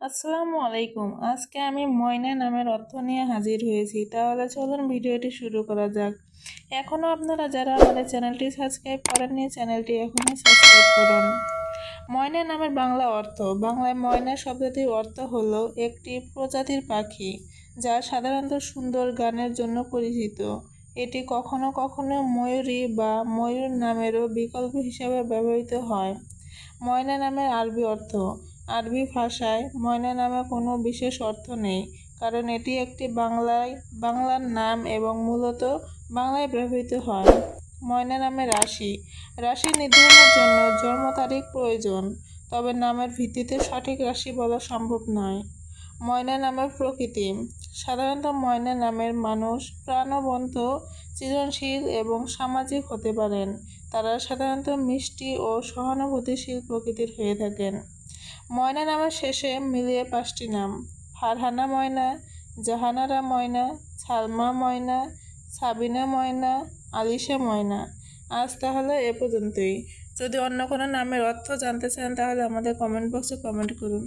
আসসালামু আলাইকুম। আজকে আমি ময়না নামের অর্থ নিয়ে হাজির হয়েছি। তাহলে চলুন ভিডিওটি শুরু করা যাক। এখনও আপনারা যারা আমাদের চ্যানেলটি সাবস্ক্রাইব করেননি, চ্যানেলটি এখনই সাবস্ক্রাইব করুন। ময়না নামের বাংলা অর্থ। বাংলায় ময়না শব্দটির অর্থ হলো একটি প্রজাতির পাখি, যা সাধারণত সুন্দর গানের জন্য পরিচিত। এটি কখনো কখনো ময়ূরী বা ময়ূর নামেরও বিকল্প হিসাবে ব্যবহৃত হয়। ময়না নামের আরবি অর্থ। আরবি ভাষায় ময়না নামে কোনো বিশেষ অর্থ নেই, কারণ এটি একটি বাংলার নাম এবং মূলত বাংলায় ব্যবহৃত হয়। ময়না নামের রাশি। রাশি নির্ধারণের জন্য জন্ম তারিখ প্রয়োজন, তবে নামের ভিত্তিতে সঠিক রাশি বলা সম্ভব নয়। ময়না নামের প্রকৃতি। সাধারণত ময়না নামের মানুষ প্রাণবন্ত, সৃজনশীল এবং সামাজিক হতে পারেন। তারা সাধারণত মিষ্টি ও সহানুভূতিশীল প্রকৃতির হয়ে থাকেন। ময়না নামের শেষে মিলিয়ে 5টি নাম: ফারহানা ময়না, জাহানারা ময়না, সালমা ময়না, সাবিনা ময়না, আলিশা ময়না। আজ তাহলে এ পর্যন্তই। যদি অন্য কোনো নামের অর্থ জানতে চান তাহলে আমাদের কমেন্ট বক্সে কমেন্ট করুন।